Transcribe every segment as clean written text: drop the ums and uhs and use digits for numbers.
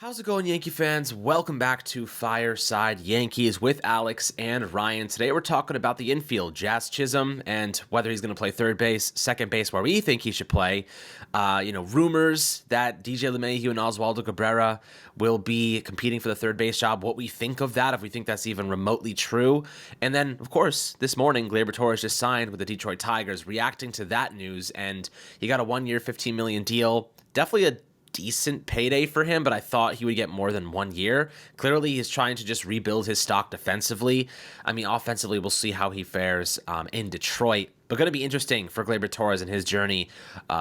How's it going, Yankee fans? Welcome back to Fireside Yankees with Alex and Ryan. Today we're talking about the infield, Jazz Chisholm, and whether he's going to play third base, second base, where we think he should play. Rumors that DJ LeMahieu and Oswaldo Cabrera will be competing for the third base job, what we think of that, if we think that's even remotely true. And then, of course, this morning, Gleyber Torres just signed with the Detroit Tigers, reacting to that news, and he got a one-year, $15 million deal. Definitely a decent payday for him, but I thought he would get more than 1 year. Clearly, he's trying to just rebuild his stock defensively. I mean, offensively, we'll see how he fares in Detroit. But going to be interesting for Gleyber Torres and his journey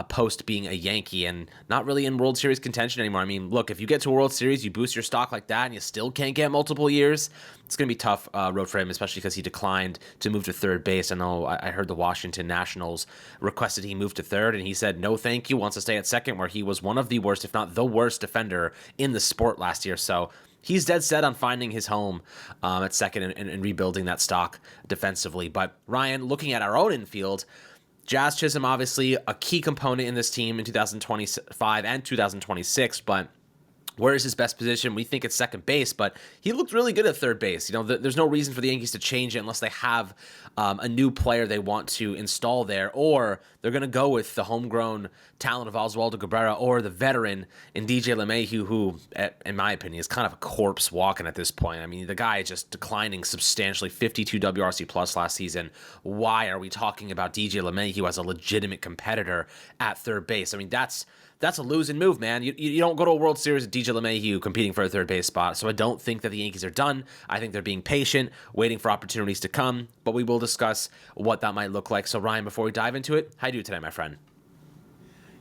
post being a Yankee and not really in World Series contention anymore. I mean, look, if you get to a World Series, you boost your stock like that, and you still can't get multiple years, it's going to be a tough road for him, especially because he declined to move to third base. I know I heard the Washington Nationals requested he move to third, and he said no thank you, wants to stay at second, where he was one of the worst, if not the worst defender in the sport last year. So he's dead set on finding his home at second and rebuilding that stock defensively. But Ryan, looking at our own infield, Jazz Chisholm, obviously a key component in this team in 2025 and 2026, but where is his best position? We think it's second base, but he looked really good at third base. There's no reason for the Yankees to change it unless they have a new player they want to install there, or they're going to go with the homegrown talent of Oswaldo Cabrera or the veteran in DJ LeMahieu, who, in my opinion, is kind of a corpse walking at this point. I mean, the guy is just declining substantially, 52 WRC plus last season. Why are we talking about DJ LeMahieu as a legitimate competitor at third base? I mean, that's a losing move, man. You don't go to a World Series with DJ LeMahieu competing for a third base spot. So I don't think that the Yankees are done. I think they're being patient, waiting for opportunities to come. But we will discuss what that might look like. So Ryan, before we dive into it, how you do today, my friend?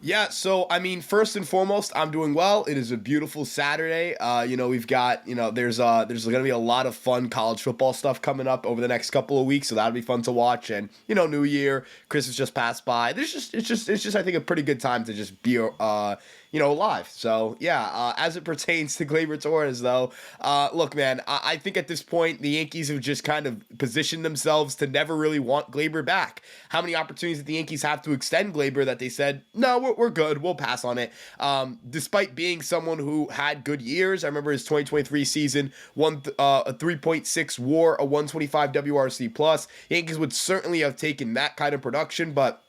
Yeah, so I mean, first and foremost, I'm doing well. It is a beautiful Saturday. We've got, there's going to be a lot of fun college football stuff coming up over the next couple of weeks, so that'll be fun to watch. And New Year, Christmas just passed by. It's just I think a pretty good time to just be live. So yeah, as it pertains to Gleyber Torres, though, look, man, I think at this point the Yankees have just kind of positioned themselves to never really want Gleyber back. How many opportunities did the Yankees have to extend Gleyber that they said, no, we're good, we'll pass on it? Despite being someone who had good years, I remember his 2023 season, won a 3.6 WAR, a 125 WRC plus. Yankees would certainly have taken that kind of production, but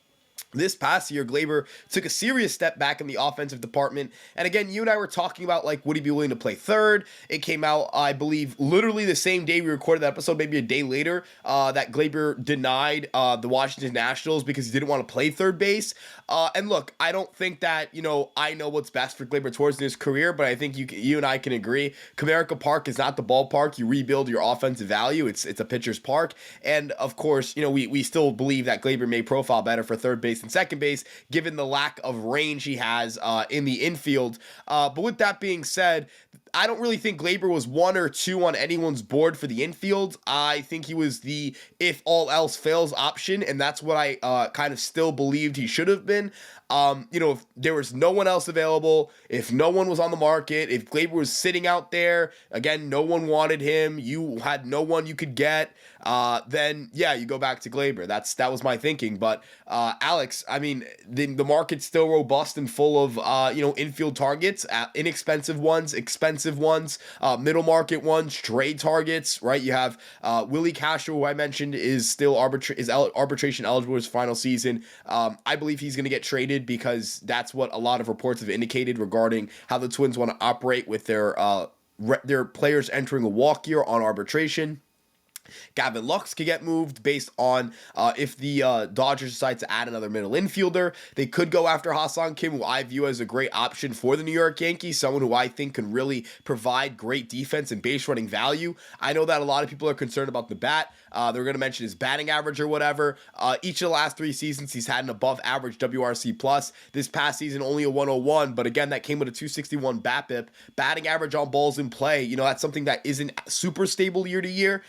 this past year, Gleyber took a serious step back in the offensive department. And again, you and I were talking about, would he be willing to play third? It came out, I believe, literally the same day we recorded that episode, maybe a day later, that Gleyber denied the Washington Nationals because he didn't want to play third base. And look, I don't think that, I know what's best for Gleyber Torres in his career, but I think you and I can agree. Comerica Park is not the ballpark. You rebuild your offensive value. It's a pitcher's park. And of course, we still believe that Gleyber may profile better for third base and second base, given the lack of range he has in the infield. But with that being said, I don't really think Gleyber was one or two on anyone's board for the infield. I think he was the if all else fails option, and that's what I kind of still believed he should have been. If there was no one else available, if no one was on the market, if Gleyber was sitting out there, again, no one wanted him, you had no one you could get, then yeah, you go back to Gleyber. That was my thinking. But Alex, I mean, the market's still robust and full of infield targets, inexpensive ones, expensive ones, middle market ones, trade targets. Right? You have Willie Castro, who I mentioned is still arbitration eligible his final season. I believe he's going to get traded because that's what a lot of reports have indicated regarding how the Twins want to operate with their players entering a walk year on arbitration. Gavin Lux could get moved based on if the Dodgers decide to add another middle infielder. They could go after Ha-Seong Kim, who I view as a great option for the New York Yankees, someone who I think can really provide great defense and base running value. I know that a lot of people are concerned about the bat. They're going to mention his batting average or whatever. Each of the last 3 seasons, he's had an above average WRC plus. This past season, only a 101, but again, that came with a 261 BABIP. Batting average on balls in play, that's something that isn't super stable year to year,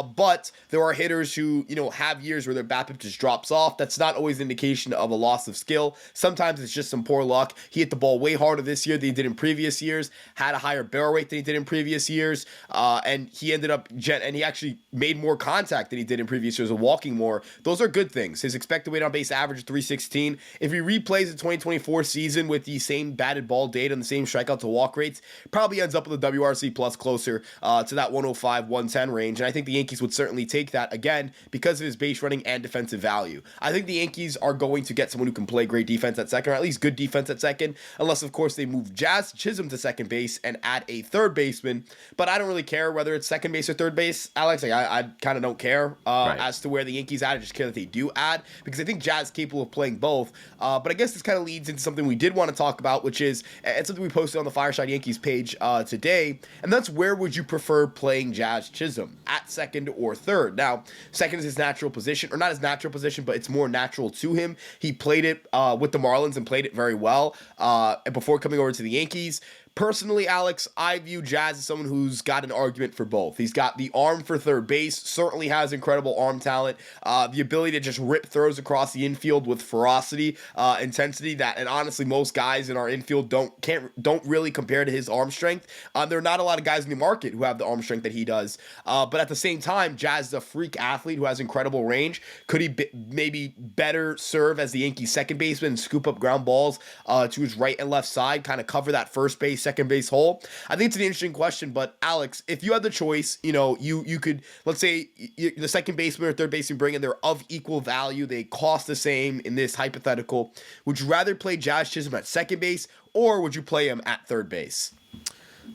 But there are hitters who, have years where their BABIP just drops off. That's not always an indication of a loss of skill. Sometimes it's just some poor luck. He hit the ball way harder this year than he did in previous years, had a higher barrel rate than he did in previous years, and he ended up, and he actually made more contact than he did in previous years, walking more. Those are good things. His expected weight on base average is 316. If he replays the 2024 season with the same batted ball data and the same strikeout to walk rates, probably ends up with a WRC plus closer to that 105, 110 range. And I think the Yankees would certainly take that, again, because of his base running and defensive value. I think the Yankees are going to get someone who can play great defense at second, or at least good defense at second, unless, of course, they move Jazz Chisholm to second base and add a third baseman. But I don't really care whether it's second base or third base, Alex. I kind of don't care as to where the Yankees add. I just care that they do add, because I think Jazz is capable of playing both. But I guess this kind of leads into something we did want to talk about, which is it's something we posted on the Fireside Yankees page today, and that's where would you prefer playing Jazz Chisholm, at second or third? Now, second is his natural position, or not his natural position, but it's more natural to him. He played it with the Marlins and played it very well before coming over to the Yankees. Personally, Alex, I view Jazz as someone who's got an argument for both. He's got the arm for third base, certainly has incredible arm talent, the ability to just rip throws across the infield with ferocity, intensity that, and honestly, most guys in our infield don't really compare to his arm strength. There are not a lot of guys in the market who have the arm strength that he does. But at the same time, Jazz is a freak athlete who has incredible range. Could he maybe better serve as the Yankees second baseman and scoop up ground balls to his right and left side, kind of cover that first base, second base hole? I think it's an interesting question, but Alex, if you had the choice, you could, let's say the second baseman or third baseman bring in, they're of equal value, they cost the same in this hypothetical. Would you rather play Jazz Chisholm at second base, or would you play him at third base?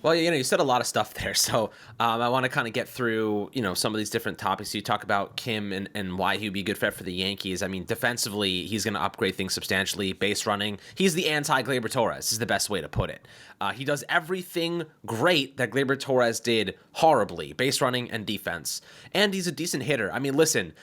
Well, you said a lot of stuff there, so I want to kind of get through, some of these different topics. You talk about Kim and why he would be a good fit for the Yankees. I mean, defensively, he's going to upgrade things substantially. Base running, he's the anti-Gleyber Torres, is the best way to put it. He does everything great that Gleyber Torres did horribly, base running and defense. And he's a decent hitter. I mean, listen,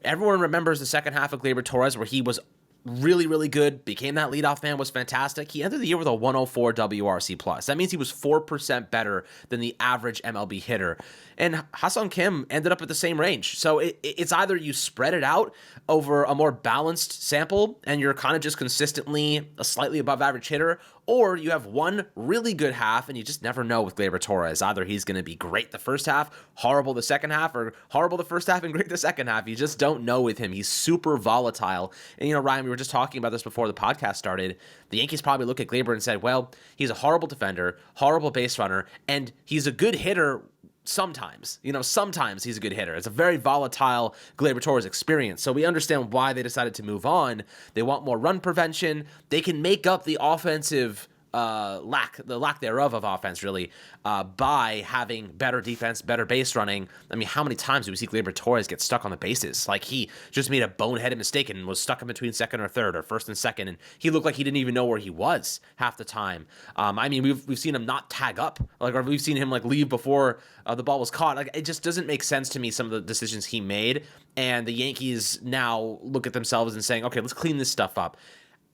everyone remembers the second half of Gleyber Torres where he was really, really good, became that leadoff man, was fantastic. He ended the year with a 104 WRC+. That means he was 4% better than the average MLB hitter. And Ha-Seong Kim ended up at the same range. So it's either you spread it out over a more balanced sample and you're kind of just consistently a slightly above average hitter, or you have one really good half and you just never know with Gleyber Torres. Either he's going to be great the first half, horrible the second half, or horrible the first half and great the second half. You just don't know with him. He's super volatile. And, Ryan, we were just talking about this before the podcast started. The Yankees probably look at Gleyber and said, well, he's a horrible defender, horrible base runner, and he's a good hitter sometimes. Sometimes he's a good hitter. It's a very volatile Gleyber Torres experience. So we understand why they decided to move on. They want more run prevention. They can make up the offensive lack thereof of offense, really, by having better defense, better base running. I mean, how many times do we see Gleyber Torres get stuck on the bases? Like, he just made a boneheaded mistake and was stuck in between second or third, or first and second, and he looked like he didn't even know where he was half the time. I mean, we've seen him not tag up, or we've seen him leave before the ball was caught. It just doesn't make sense to me, some of the decisions he made. And the Yankees now look at themselves and saying, okay, let's clean this stuff up.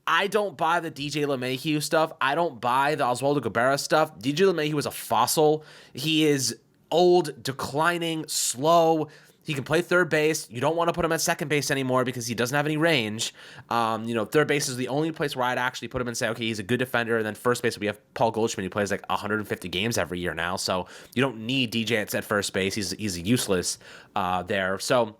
I don't buy the DJ LeMahieu stuff. I don't buy the Oswaldo Cabrera stuff. DJ LeMahieu is a fossil. He is old, declining, slow. He can play third base. You don't want to put him at second base anymore because he doesn't have any range. Third base is the only place where I'd actually put him and say, okay, he's a good defender. And then first base, we have Paul Goldschmidt, who plays 150 games every year now. So you don't need DJ at first base. He's useless there. So,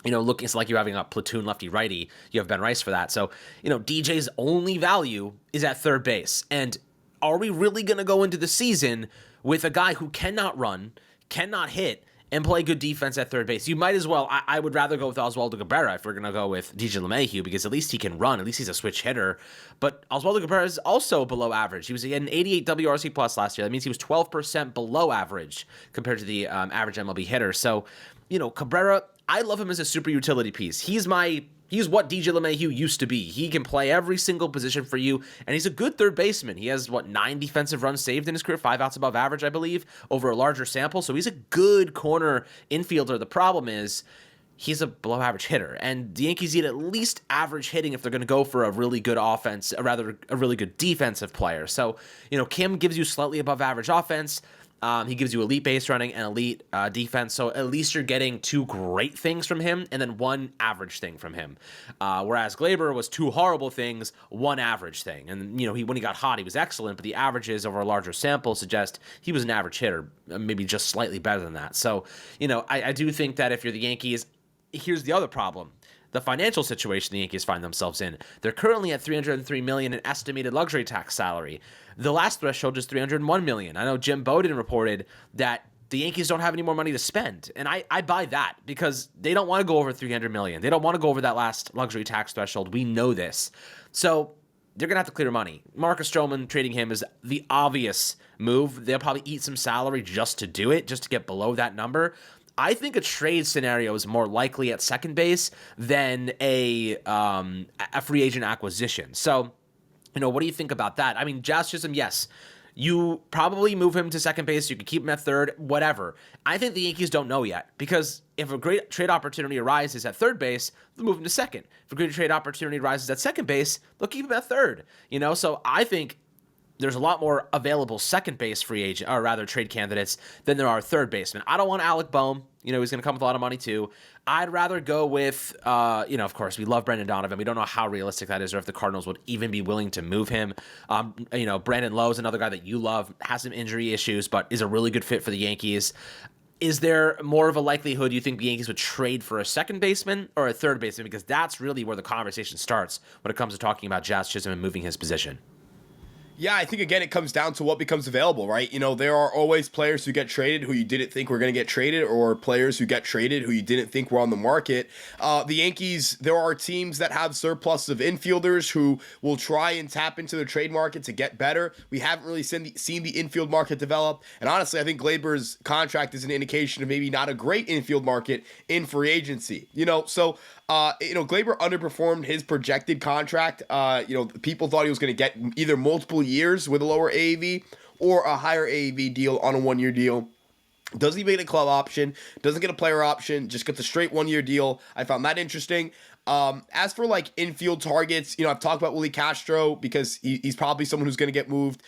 it's like you're having a platoon lefty-righty. You have Ben Rice for that. So, DJ's only value is at third base. And are we really going to go into the season with a guy who cannot run, cannot hit, and play good defense at third base? You might as well. I would rather go with Oswaldo Cabrera if we're going to go with DJ LeMahieu, because at least he can run. At least he's a switch hitter. But Oswaldo Cabrera is also below average. He was an 88 WRC plus last year. That means he was 12% below average compared to the average MLB hitter. So, Cabrera, I love him as a super utility piece. He's what DJ LeMahieu used to be. He can play every single position for you, and he's a good third baseman. He has, 9 defensive runs saved in his career, 5 outs above average, I believe, over a larger sample. So he's a good corner infielder. The problem is he's a below average hitter, and the Yankees need at least average hitting if they're going to go for a really good offense, or rather a really good defensive player. So, Kim gives you slightly above average offense. He gives you elite base running and elite defense, so at least you're getting two great things from him and then one average thing from him. Whereas Gleyber was two horrible things, one average thing. And, when he got hot, he was excellent, but the averages over a larger sample suggest he was an average hitter, maybe just slightly better than that. So, I do think that if you're the Yankees, here's the other problem. The financial situation the Yankees find themselves in. They're currently at $303 million in estimated luxury tax salary. The last threshold is $301 million. I know Jim Bowden reported that the Yankees don't have any more money to spend, and I buy that because they don't want to go over $300 million. They don't want to go over that last luxury tax threshold. We know this. So they're going to have to clear money. Marcus Stroman trading him is the obvious move. They'll probably eat some salary just to do it, just to get below that number. I think a trade scenario is more likely at second base than a free agent acquisition. So, what do you think about that? I mean, Jazz Chisholm, yes, you probably move him to second base. You could keep him at third, whatever. I think the Yankees don't know yet because if a great trade opportunity arises at third base, they'll move him to second. If a great trade opportunity arises at second base, they'll keep him at third. So I think there's a lot more available second base free agent, or rather trade candidates, than there are third basemen. I don't want Alec Bohm. He's going to come with a lot of money too. I'd rather go with, of course, we love Brendan Donovan. We don't know how realistic that is or if the Cardinals would even be willing to move him. Brandon Lowe is another guy that you love, has some injury issues, but is a really good fit for the Yankees. Is there more of a likelihood you think the Yankees would trade for a second baseman or a third baseman? Because that's really where the conversation starts when it comes to talking about Jazz Chisholm and moving his position. Yeah, I think, again, it comes down to what becomes available, right? There are always players who get traded who you didn't think were going to get traded, or players who get traded who you didn't think were on the market. The Yankees, there are teams that have surplus of infielders who will try and tap into the trade market to get better. We haven't really seen the infield market develop. And honestly, I think Gleyber's contract is an indication of maybe not a great infield market in free agency. Gleyber underperformed his projected contract. People thought he was going to get either multiple years with a lower AAV or a higher AAV deal on a 1-year deal. Doesn't even get a club option, doesn't get a player option, just gets a straight 1-year deal. I found that interesting. As for infield targets, I've talked about Willie Castro because he's probably someone who's going to get moved.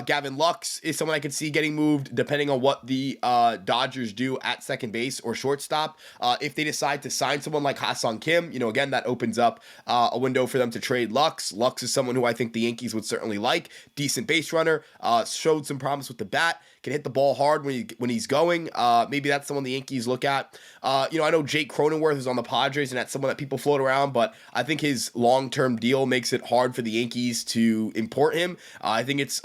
Gavin Lux is someone I could see getting moved depending on what the Dodgers do at second base or shortstop. If they decide to sign someone like Ha-Seong Kim, again, that opens up a window for them to trade Lux. Lux is someone who I think the Yankees would certainly like. Decent base runner, showed some promise with the bat. Can hit the ball hard when he's going. Maybe that's someone the Yankees look at. I know Jake Cronenworth is on the Padres, and that's someone that people float around, but I think his long-term deal makes it hard for the Yankees to import him. I think it's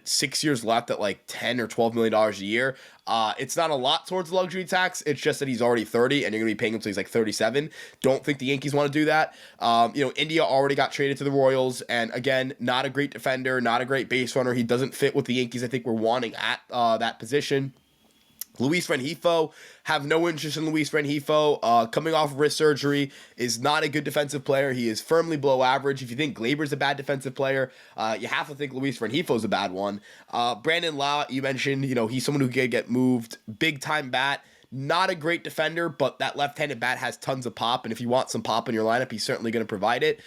6 years left at $10 or $12 million a year. It's not a lot towards the luxury tax. It's just that he's already 30 and you're going to be paying him till he's 37. Don't think the Yankees want to do that. India already got traded to the Royals, and again, not a great defender, not a great base runner. He doesn't fit what the Yankees I think were wanting at that position. Luis Rengifo, have no interest in Luis Rengifo. Coming off wrist surgery, is not a good defensive player. He is firmly below average. If you think Gleyber's a bad defensive player, you have to think Luis Rengifo's a bad one. Brandon Lau, you mentioned, he's someone who could get moved. Big time bat. Not a great defender, but that left-handed bat has tons of pop, and if you want some pop in your lineup, he's certainly going to provide it.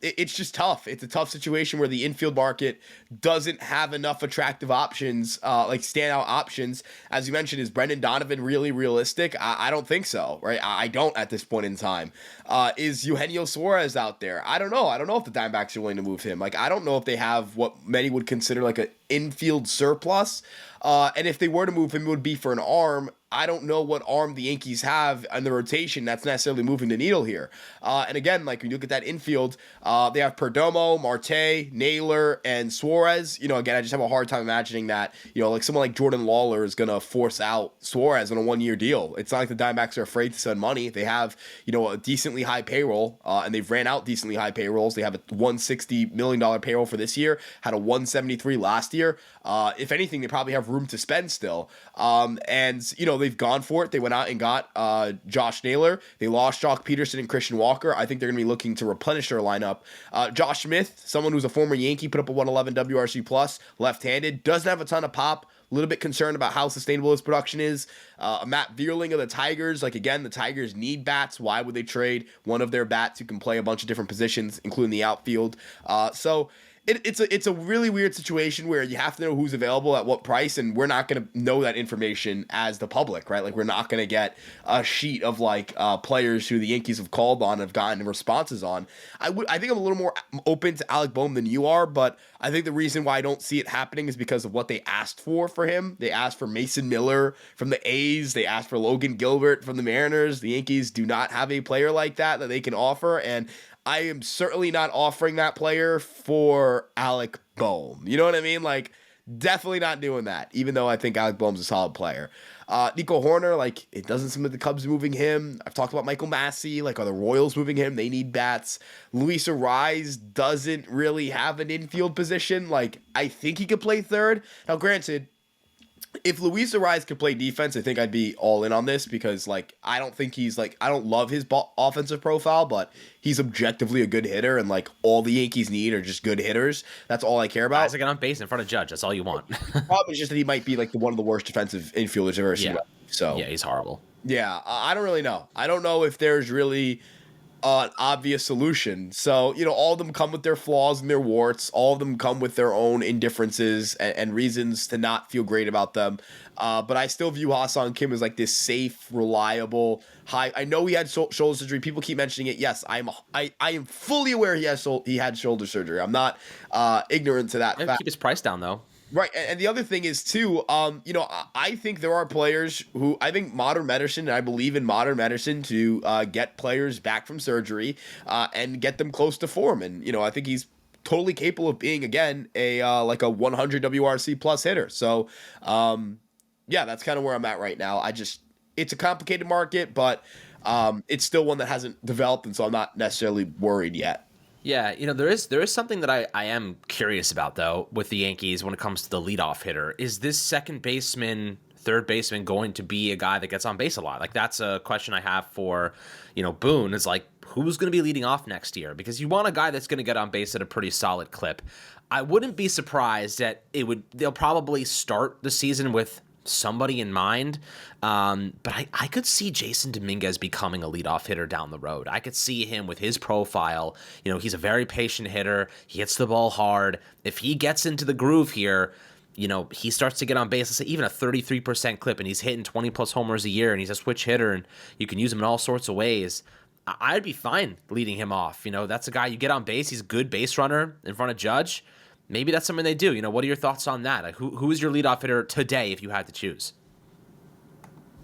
It's just tough. It's a tough situation where the infield market doesn't have enough attractive options, standout options. As you mentioned, is Brendan Donovan really realistic? I don't think so, right? I don't at this point in time. Is Eugenio Suarez out there? I don't know. I don't know if the Diamondbacks are willing to move him. I don't know if they have what many would consider an infield surplus. And if they were to move him, it would be for an arm. I don't know what arm the Yankees have in the rotation that's necessarily moving the needle here. And again, when you look at that infield, they have Perdomo, Marte, Naylor, and Suarez. Again, I just have a hard time imagining that, someone like Jordan Lawler is going to force out Suarez on a 1-year deal. It's not like the Diamondbacks are afraid to spend money. They have, a decently high payroll, and they've ran out decently high payrolls. They have a $160 million payroll for this year, had a $173 last year. If anything, they probably have room to spend still. They've gone for it. They went out and got Josh Naylor. They lost Jock Peterson and Christian Walker. I think they're going to be looking to replenish their lineup. Josh Smith, someone who's a former Yankee, put up a 111 WRC plus, left-handed, doesn't have a ton of pop. A little bit concerned about how sustainable his production is. Matt Vierling of the Tigers. Again, the Tigers need bats. Why would they trade one of their bats who can play a bunch of different positions, including the outfield? So It's a really weird situation where you have to know who's available at what price, and we're not going to know that information as the public, right? Like we're not going to get a sheet of like players who the Yankees have called on, have gotten responses on. I think I'm a little more open to Alec Boehm than you are, but I think the reason why I don't see it happening is because of what they asked for him. They asked for Mason Miller from the A's. They asked for Logan Gilbert from the Mariners. The Yankees do not have a player like that they can offer, and I am certainly not offering that player for Alec Boehm. You know what I mean? Like, definitely not doing that, even though I think Alec Boehm's a solid player. Nico Horner, like, it doesn't seem like the Cubs moving him. I've talked about Michael Massey. Like, are the Royals moving him? They need bats. Luis Arraez doesn't really have an infield position. Like, I think he could play third. Now, granted, if Luis Arraez could play defense, I think I'd be all in on this because, like, I don't think he's, like, I don't love his offensive profile, but he's objectively a good hitter, and, like, all the Yankees need are just good hitters. That's all I care about. Guys that get on base in front of Judge. That's all you want. The problem is just that he might be, like, one of the worst defensive infielders I've ever seen. So, yeah, he's horrible. Yeah, I don't really know. I don't know if there's really an obvious solution. So, all of them come with their flaws and their warts. All of them come with their own indifferences and reasons to not feel great about them. But I still view Ha-Seong Kim as like this safe, reliable, high. I know he had shoulder surgery. People keep mentioning it. Yes, I am fully aware he had shoulder surgery. I'm not ignorant to that fact. Keep his price down though. Right, and the other thing is too, I think there are players who I think modern medicine, and I believe in modern medicine to get players back from surgery and get them close to form, and I think he's totally capable of being again a like a 100 WRC plus hitter. So, yeah, that's kind of where I'm at right now. It's a complicated market, but it's still one that hasn't developed, and so I'm not necessarily worried yet. Yeah, there is something that I am curious about, though, with the Yankees when it comes to the leadoff hitter. Is this second baseman, third baseman going to be a guy that gets on base a lot? Like, that's a question I have for, Boone, is like, who's going to be leading off next year? Because you want a guy that's going to get on base at a pretty solid clip. I wouldn't be surprised that they'll probably start the season with somebody in mind, but I could see Jason Dominguez becoming a leadoff hitter down the road. I could see him with his profile. He's a very patient hitter. He hits the ball hard. If he gets into the groove here, he starts to get on base, let's say even a 33% clip, and he's hitting 20-plus homers a year, and he's a switch hitter, and you can use him in all sorts of ways. I'd be fine leading him off. That's a guy you get on base. He's a good base runner in front of Judge. Maybe that's something they do. What are your thoughts on that? Like, who is your leadoff hitter today if you had to choose?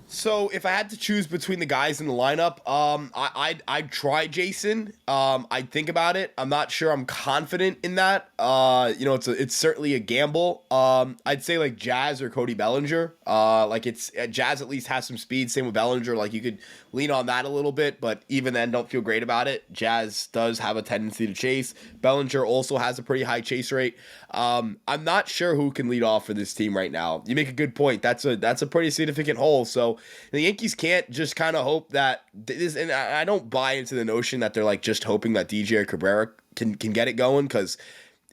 So if I had to choose between the guys in the lineup, I'd try Jason. I'd think about it. I'm not sure I'm confident in that. It's certainly a gamble. I'd say like Jazz or Cody Bellinger. Jazz at least has some speed. Same with Bellinger. Like you could lean on that a little bit, but even then don't feel great about it. Jazz does have a tendency to chase. Bellinger also has a pretty high chase rate. I'm not sure who can lead off for this team right now. You make a good point. That's a pretty significant hole. So the Yankees can't just kind of hope that this, and I don't buy into the notion that they're like just hoping that DJ or Cabrera can get it going, because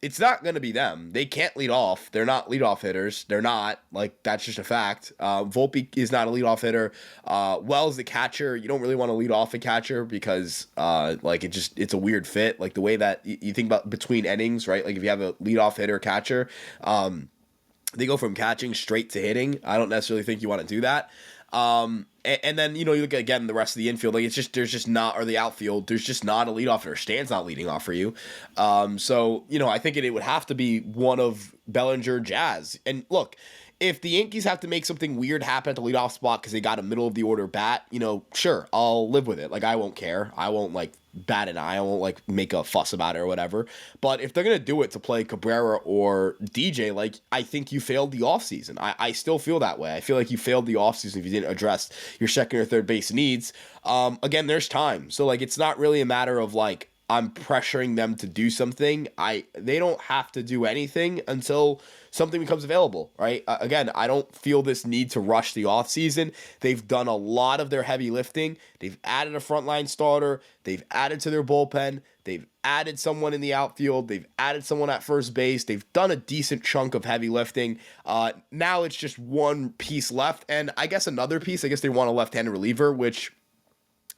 it's not going to be them. They can't lead off. They're not leadoff hitters. They're not. Like, that's just a fact. Volpe is not a leadoff hitter. Wells, the catcher, you don't really want to lead off a catcher because, it's a weird fit. Like, the way that you think about between innings, right? Like, if you have a leadoff hitter, catcher, they go from catching straight to hitting. I don't necessarily think you want to do that. And then, you look at, again, the rest of the infield, like or the outfield, there's just not a leadoff hitter. Stan's not leading off for you. I think it would have to be one of Bellinger, Jazz. And look, if the Yankees have to make something weird happen at the leadoff spot because they got a middle of the order bat, sure, I'll live with it. Like, I won't care. I won't bat an eye. I won't make a fuss about it or whatever. But if they're going to do it to play Cabrera or DJ, I think you failed the offseason. I still feel that way. I feel like you failed the offseason if you didn't address your second or third base needs. Again, there's time. So it's not really a matter of I'm pressuring them to do something. They don't have to do anything until something becomes available, right? Again, I don't feel this need to rush the offseason. They've done a lot of their heavy lifting. They've added a frontline starter. They've added to their bullpen. They've added someone in the outfield. They've added someone at first base. They've done a decent chunk of heavy lifting. Now it's just one piece left. And I guess another piece, they want a left-handed reliever, which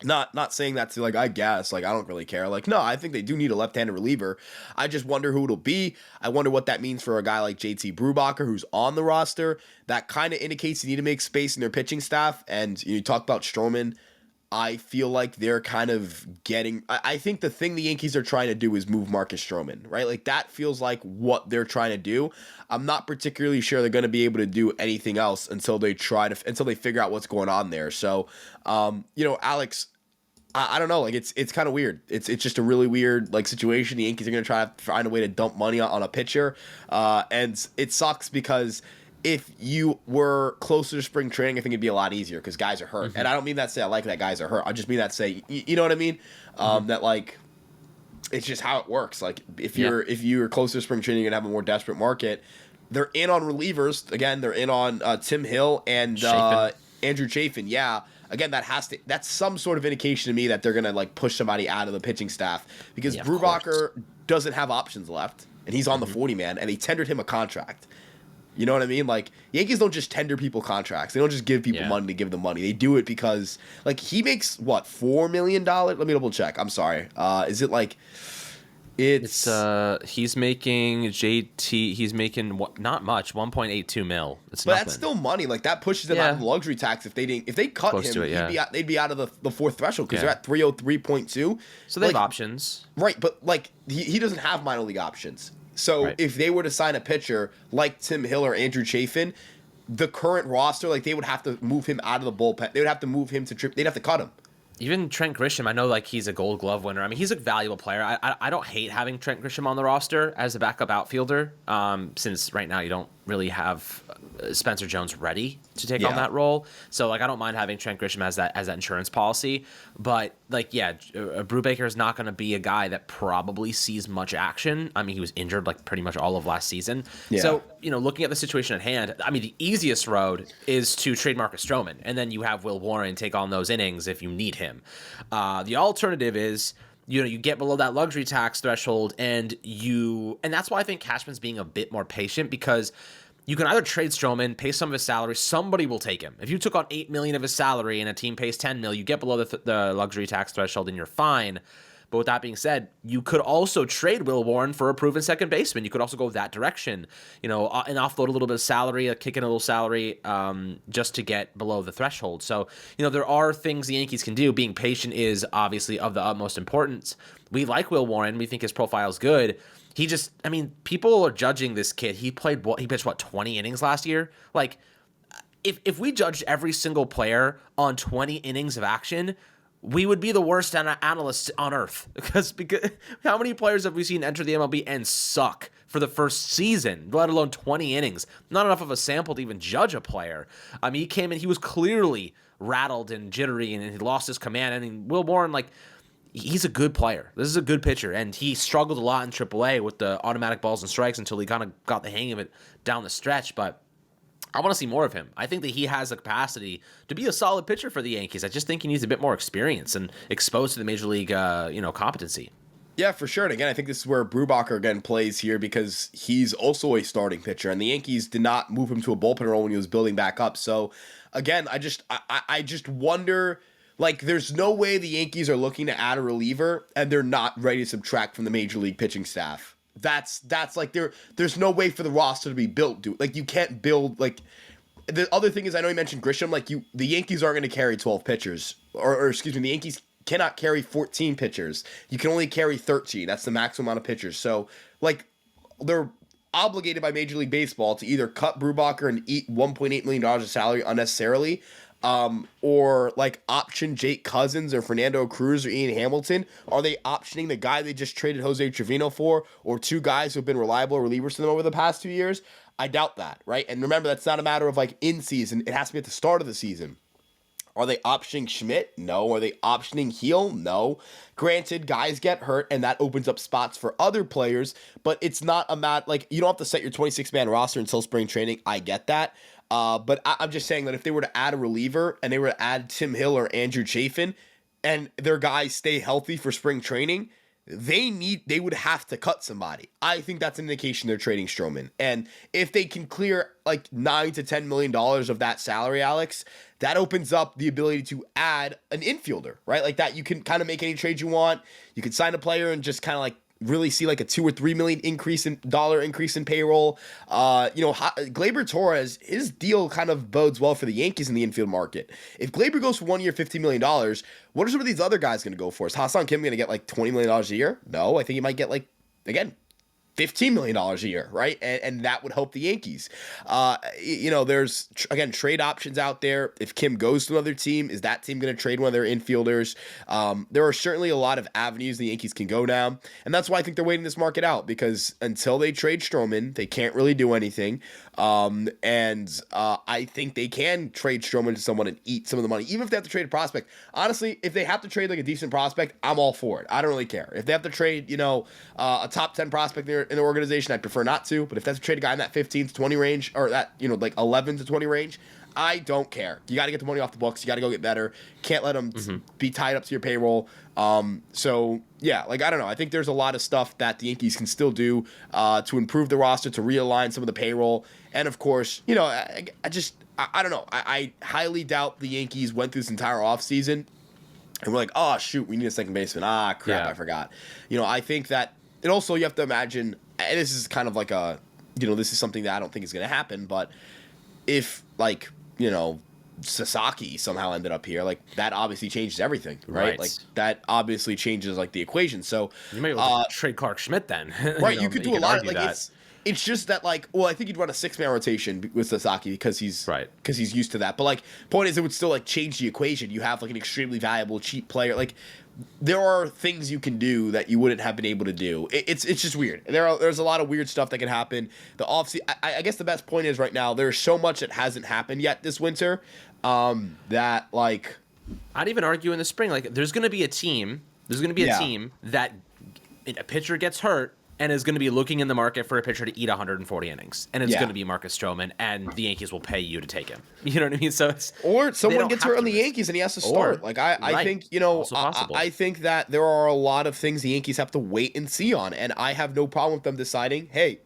Not saying that to like, I guess, like, I don't really care. Like, no, I think they do need a left-handed reliever. I just wonder who it'll be. I wonder what that means for a guy like JT Brubacher, who's on the roster. That kind of indicates you need to make space in their pitching staff. And you talk about Stroman. I feel like they're kind of getting. I think the thing the Yankees are trying to do is move Marcus Stroman, right? Like, that feels like what they're trying to do. I'm not particularly sure they're going to be able to do anything else until they figure out what's going on there. So, Alex, I don't know. Like, it's kind of weird. It's just a really weird like situation. The Yankees are going to try to find a way to dump money on a pitcher, and it sucks because if you were closer to spring training, I think it'd be a lot easier because guys are hurt. Mm-hmm. And I don't mean that to say I like that guys are hurt. I just mean that to say, you know what I mean? That like, it's just how it works. Like, if you're closer to spring training, you're gonna have a more desperate market. They're in on relievers again. They're in on Tim Hill and Andrew Chafin. Yeah. Again, that's some sort of indication to me that they're gonna like push somebody out of the pitching staff because Brubacher doesn't have options left, and he's on the 40-man, and they tendered him a contract. You know what I mean? Like, Yankees don't just tender people contracts. They don't just give people money to give them money. They do it because, like, he makes, what, $4 million? Let me double check. I'm sorry. Is it, like, it's he's making he's making not much, 1.82 mil. It's but nothing. That's still money. Like, that pushes them out of the luxury tax. If they cut Close him, they'd be out of the fourth threshold because they're at 303.2. So they have options. Right, but, like, he doesn't have minor league options. So if they were to sign a pitcher like Tim Hill or Andrew Chafin, the current roster, like, they would have to move him out of the bullpen. They would have to move him to they'd have to cut him. Even Trent Grisham, I know, like, he's a Gold Glove winner. I mean, he's a valuable player. I don't hate having Trent Grisham on the roster as a backup outfielder, since right now you don't really have Spencer Jones ready to take on that role. So, like, I don't mind having Trent Grisham as that insurance policy. But, like, Brubaker is not going to be a guy that probably sees much action. I mean, he was injured, like, pretty much all of last season. Yeah. So, looking at the situation at hand, I mean, the easiest road is to trade Marcus Stroman, and then you have Will Warren take on those innings if you need him. The alternative is, you get below that luxury tax threshold, and that's why I think Cashman's being a bit more patient, because you can either trade Stroman, pay some of his salary, somebody will take him. If you took on $8 million of his salary and a team pays $10 million, you get below the luxury tax threshold and you're fine. But with that being said, you could also trade Will Warren for a proven second baseman. You could also go that direction, and offload a little bit of salary, kick in a little salary, just to get below the threshold. So, there are things the Yankees can do. Being patient is obviously of the utmost importance. We like Will Warren. We think his profile is good. People are judging this kid. He pitched 20 innings last year? Like, if we judged every single player on 20 innings of action, we would be the worst analysts on earth, because how many players have we seen enter the MLB and suck for the first season, let alone 20 innings? Not enough of a sample to even judge a player. I mean, he came in, he was clearly rattled and jittery, and he lost his command. I mean, Will Warren, like, he's a good player. This is a good pitcher, and he struggled a lot in AAA with the automatic balls and strikes until he kind of got the hang of it down the stretch, but I want to see more of him. I think that he has the capacity to be a solid pitcher for the Yankees. I just think he needs a bit more experience and exposed to the major league, competency. Yeah, for sure. And again, I think this is where Brubacher again plays here, because he's also a starting pitcher, and the Yankees did not move him to a bullpen role when he was building back up. So again, I just wonder, like, there's no way the Yankees are looking to add a reliever and they're not ready to subtract from the major league pitching staff. That's like, there's no way for the roster to be built, dude. Like, you can't build, like, the other thing is, I know you mentioned Grisham, like, the Yankees aren't going to carry 12 pitchers, or excuse me, the Yankees cannot carry 14 pitchers. You can only carry 13. That's the maximum amount of pitchers. So, like, they're obligated by Major League Baseball to either cut Brubacher and eat $1.8 million of salary unnecessarily, or like option Jake Cousins or Fernando Cruz or Ian Hamilton. Are they optioning the guy they just traded Jose Trevino for, or two guys who have been reliable relievers to them over the past 2 years? I doubt that, right? And remember, that's not a matter of like in season. It has to be at the start of the season. Are they optioning Schmidt? No. Are they optioning Heel? No. Granted, guys get hurt, and that opens up spots for other players, but it's not a matter, like, you don't have to set your 26-man roster until spring training. I get that. But I'm just saying that if they were to add a reliever and they were to add Tim Hill or Andrew Chafin, and their guys stay healthy for spring training, they would have to cut somebody. I think that's an indication they're trading Stroman. And if they can clear like $9 to $10 million of that salary, Alex, that opens up the ability to add an infielder, right? Like that, you can kind of make any trade you want. You can sign a player and just kind of like really see like a $2 or $3 million increase in payroll. Gleyber Torres, his deal kind of bodes well for the Yankees in the infield market. If Gleyber goes for 1 year, $15 million, what are some of these other guys going to go for? Is Ha-Seong Kim going to get like $20 million a year? No, I think he might get like, again, $15 million a year, right? And that would help the Yankees. There's, again, trade options out there. If Kim goes to another team, is that team going to trade one of their infielders? There are certainly a lot of avenues the Yankees can go down. And that's why I think they're waiting this market out, because until they trade Stroman, they can't really do anything. I think they can trade Stroman to someone and eat some of the money, even if they have to trade a prospect. Honestly, if they have to trade like a decent prospect, I'm all for it. I don't really care. If they have to trade, a top 10 prospect in the organization, I'd prefer not to. But if they have to trade a guy in that 15 to 20 range, or that, like 11 to 20 range, I don't care. You got to get the money off the books. You got to go get better. Can't let them be tied up to your payroll. I don't know. I think there's a lot of stuff that the Yankees can still do to improve the roster, to realign some of the payroll. And of course, I don't know. I highly doubt the Yankees went through this entire offseason and we're like, oh, shoot, we need a second baseman. Ah, crap, I forgot. I think that, and also you have to imagine, and this is kind of like this is something that I don't think is going to happen, but if, Sasaki somehow ended up here, like, that obviously changes everything, right? Like, that obviously changes, like, the equation. So you might trade Clark Schmidt then. Right, you could do a lot. Like, it's just that, like, well, I think you'd run a 6-man rotation with Sasaki because he's used to that. But, like, point is, it would still, like, change the equation. You have, like, an extremely valuable, cheap player. Like, there are things you can do that you wouldn't have been able to do. It's just weird. There's a lot of weird stuff that can happen. The offseason, I guess the best point is right now, there's so much that hasn't happened yet this winter that, like, I'd even argue in the spring, like, there's going to be a team that a pitcher gets hurt and is going to be looking in the market for a pitcher to eat 140 innings, and it's going to be Marcus Stroman, and the Yankees will pay you to take him. You know what I mean? So or someone gets hurt on the Yankees and he has to start. I think I think that there are a lot of things the Yankees have to wait and see on, and I have no problem with them deciding, hey,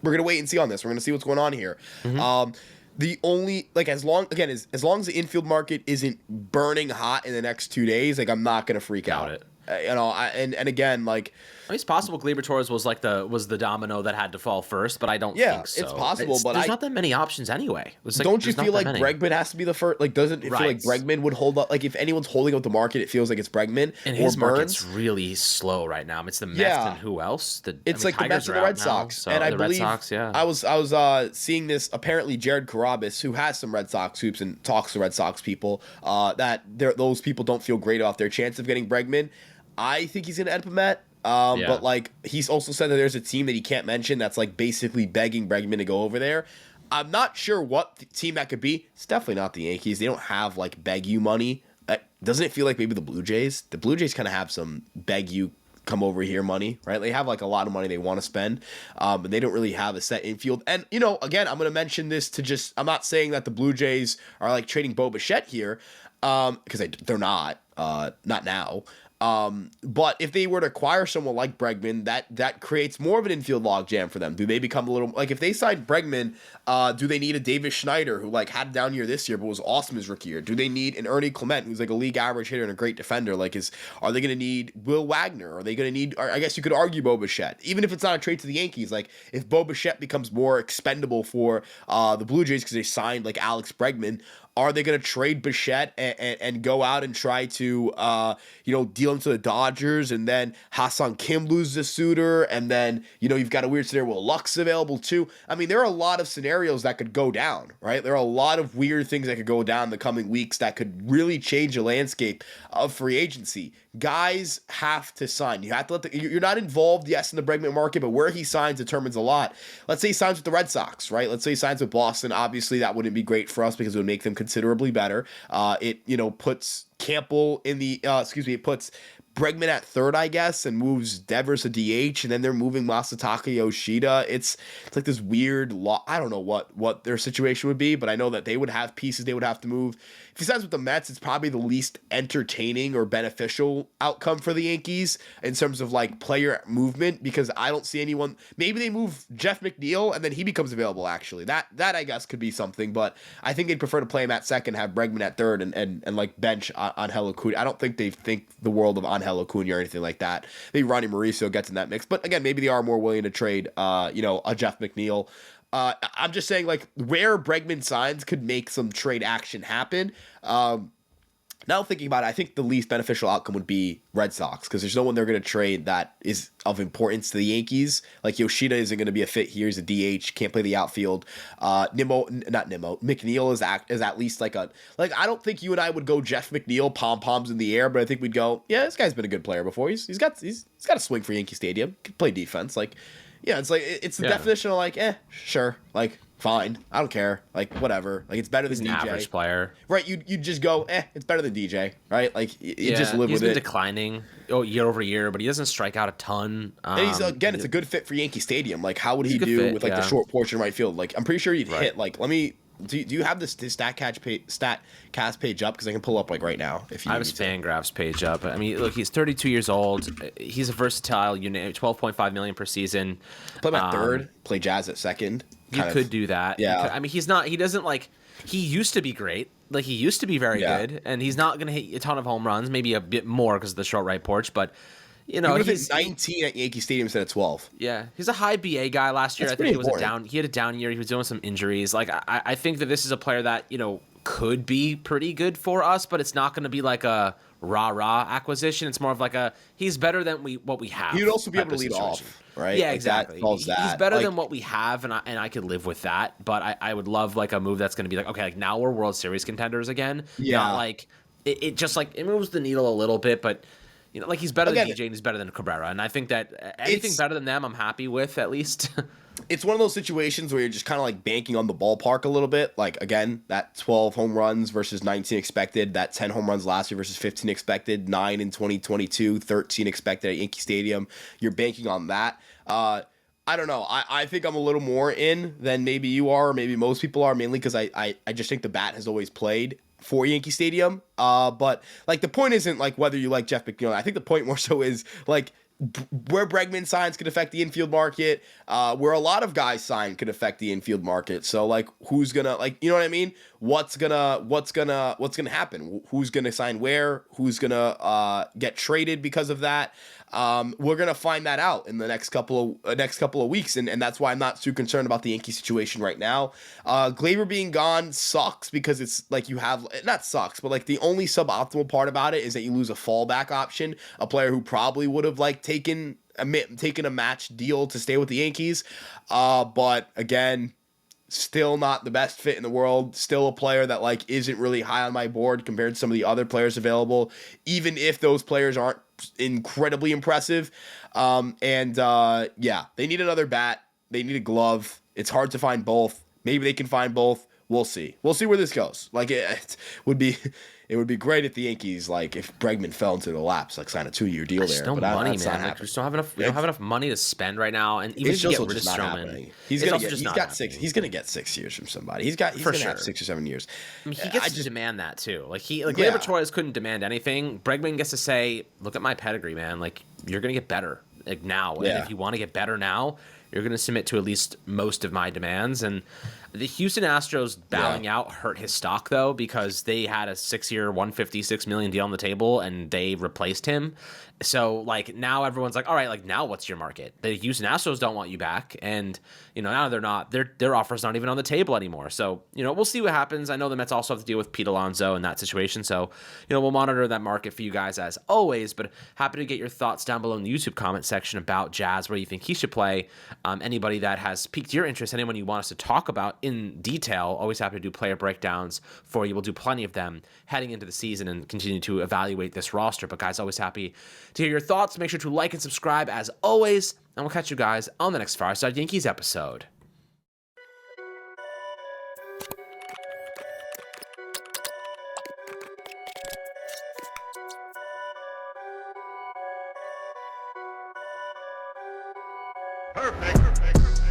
we're going to wait and see on this. We're going to see what's going on here. The only, like, as long as the infield market isn't burning hot in the next 2 days, like, I'm not going to freak out. And again, like, I mean, it's possible Gleyber Torres was the domino that had to fall first, but I don't think so. It's possible, but there's not that many options anyway. Don't you feel like Bregman has to be the first? Like, doesn't it feel like Bregman would hold up? Like, if anyone's holding up the market, it feels like it's Bregman and or his Burns. Market's really slow right now. It's the Mets and who else? It's like the Mets and the Red Sox. And I believe Red Sox, I was seeing this. Apparently, Jared Carrabis, who has some Red Sox hoops and talks to Red Sox people, that those people don't feel great about their chance of getting Bregman. I think he's going to end up a Met. But, like, he's also said that there's a team that he can't mention that's, like, basically begging Bregman to go over there. I'm not sure what team that could be. It's definitely not the Yankees. They don't have, like, beg you money. Doesn't it feel like maybe the Blue Jays? The Blue Jays kind of have some beg you, come over here money, right? They have, like, a lot of money they want to spend, but they don't really have a set infield. And, again, I'm going to mention this I'm not saying that the Blue Jays are, like, trading Bo Bichette here, because they're not now. But if they were to acquire someone like Bregman, that creates more of an infield logjam for them. Do they become a little, like, if they sign Bregman, do they need a Davis Schneider who, like, had a down year this year but was awesome his rookie year? Do they need an Ernie Clement who's, like, a league average hitter and a great defender? Like, are they going to need Will Wagner? Are they going to need, or I guess you could argue Bo Bichette, even if it's not a trade to the Yankees? Like, if Bo Bichette becomes more expendable for the Blue Jays because they signed, like, Alex Bregman, are they going to trade Bichette and go out and try to, deal him to the Dodgers, and then Ha-Seong Kim loses a suitor, and then, you've got a weird scenario where Luck's available too? I mean, there are a lot of scenarios that could go down, right? There are a lot of weird things that could go down in the coming weeks that could really change the landscape of free agency. Guys have to sign. You have to you're not involved, yes, in the Bregman market, but where he signs determines a lot. Let's say he signs with the Red Sox, right? Let's say he signs with Boston. Obviously, that wouldn't be great for us because it would make them considerably better. It puts Campbell in the, it puts Bregman at third, I guess, and moves Devers to DH, and then they're moving Masataka Yoshida. It's like this weird I don't know what their situation would be, but I know that they would have pieces they would have to move. If he signs with the Mets, it's probably the least entertaining or beneficial outcome for the Yankees in terms of like player movement, because I don't see anyone. Maybe they move Jeff McNeil and then he becomes available. Actually, that I guess could be something, but I think they'd prefer to play him at second, have Bregman at third, and like bench on Acuna. I don't think they think the world of Angel Acuna or anything like that. Maybe Ronnie Mauricio gets in that mix, but again, maybe they are more willing to trade, a Jeff McNeil. I'm just saying, like, where Bregman signs could make some trade action happen. Now thinking about it, I think the least beneficial outcome would be Red Sox, because there's no one they're going to trade that is of importance to the Yankees. Like, Yoshida isn't going to be a fit here. He's a DH, can't play the outfield. McNeil is at least I don't think you and I would go Jeff McNeil pom-poms in the air, but I think we'd go, yeah, this guy's been a good player before. He's got a swing for Yankee Stadium, can play defense. Like, yeah, it's like it's the definition of like, sure, like, fine, I don't care, like, whatever, like, it's better than DJ. An average player, right? You just go, it's better than DJ, right? Like, you just live with it. He's been declining year over year, but he doesn't strike out a ton. And he's it's a good fit for Yankee Stadium. Like, how would he do with the short portion right field? Like, I'm pretty sure he'd hit. Like, let me. Do you have this StatCast page up? Because I can pull up like right now. If you I have his Fangraphs page up. I mean, look, he's 32 years old. He's a versatile unit. 12.5 million per season. Play him at third. Play Jazz at second. You could do that. Yeah. I mean, he's not. He doesn't like. He used to be great. Like, he used to be very good, and he's not going to hit a ton of home runs. Maybe a bit more because of the short right porch, but. You know, he's 19 at Yankee Stadium instead of 12. Yeah, he's a high BA guy last year. That's I think he had a down year. He was doing some injuries. Like, I think that this is a player that, could be pretty good for us, but it's not going to be like a rah-rah acquisition. It's more of like he's better than what we have. He'd also be able to lead off, right? Yeah, like exactly. He's better than what we have, and I could live with that. But I would love like a move that's going to be like, okay, like now we're World Series contenders again. Yeah. Not like it just like it moves the needle a little bit, but. Like, he's better than DJ and he's better than Cabrera. And I think that anything better than them, I'm happy with, at least. It's one of those situations where you're just kind of like banking on the ballpark a little bit. Like, again, that 12 home runs versus 19 expected, that 10 home runs last year versus 15 expected, 9 in 2022, 13 expected at Yankee Stadium. You're banking on that. I don't know. I think I'm a little more in than maybe you are, or maybe most people are, mainly because I just think the bat has always played for Yankee Stadium. But like, the point isn't like whether you like Jeff McNeil. I think the point more so is like where Bregman signs could affect the infield market, where a lot of guys sign could affect the infield market. So like, who's gonna, like, you know what I mean? What's gonna happen? Who's gonna sign where? Who's gonna get traded because of that? We're gonna find that out in the next couple of weeks, and that's why I'm not too concerned about the Yankee situation right now. Gleyber being gone sucks, because it's like you have, not sucks, but like the only suboptimal part about it is that you lose a fallback option, a player who probably would have like taken a match deal to stay with the Yankees, but again, still not the best fit in the world. Still a player that like isn't really high on my board compared to some of the other players available, even if those players aren't incredibly impressive. They need another bat. They need a glove. It's hard to find both. Maybe they can find both. We'll see. We'll see where this goes. Like, it would be great if the Yankees, like, if Bregman fell into the laps, like, sign a 2-year deal there. But money, man. Like, we just don't have enough. We don't have enough money to spend right now, and even if you get rid of Stroman, he's gonna get 6 years from somebody. He's gonna have 6 or 7 years. I mean, he gets to demand that too. Gleyber Torres couldn't demand anything. Bregman gets to say, "Look at my pedigree, man. Like, you're gonna get better like now, and if you want to get better now, you're gonna submit to at least most of my demands." And the Houston Astros bowing out hurt his stock, though, because they had a 6-year, $156 million deal on the table, and they replaced him. So, like, now everyone's like, all right, like, now what's your market? The Houston Astros don't want you back, and, now they're not, their offer's not even on the table anymore. So, we'll see what happens. I know the Mets also have to deal with Pete Alonso in that situation, so, we'll monitor that market for you guys as always, but happy to get your thoughts down below in the YouTube comment section about Jazz, where you think he should play. Anybody that has piqued your interest, anyone you want us to talk about in detail, always happy to do player breakdowns for you. We'll do plenty of them heading into the season and continue to evaluate this roster. But guys, always happy to hear your thoughts. Make sure to like and subscribe as always, and we'll catch you guys on the next Fireside Yankees episode. Baker.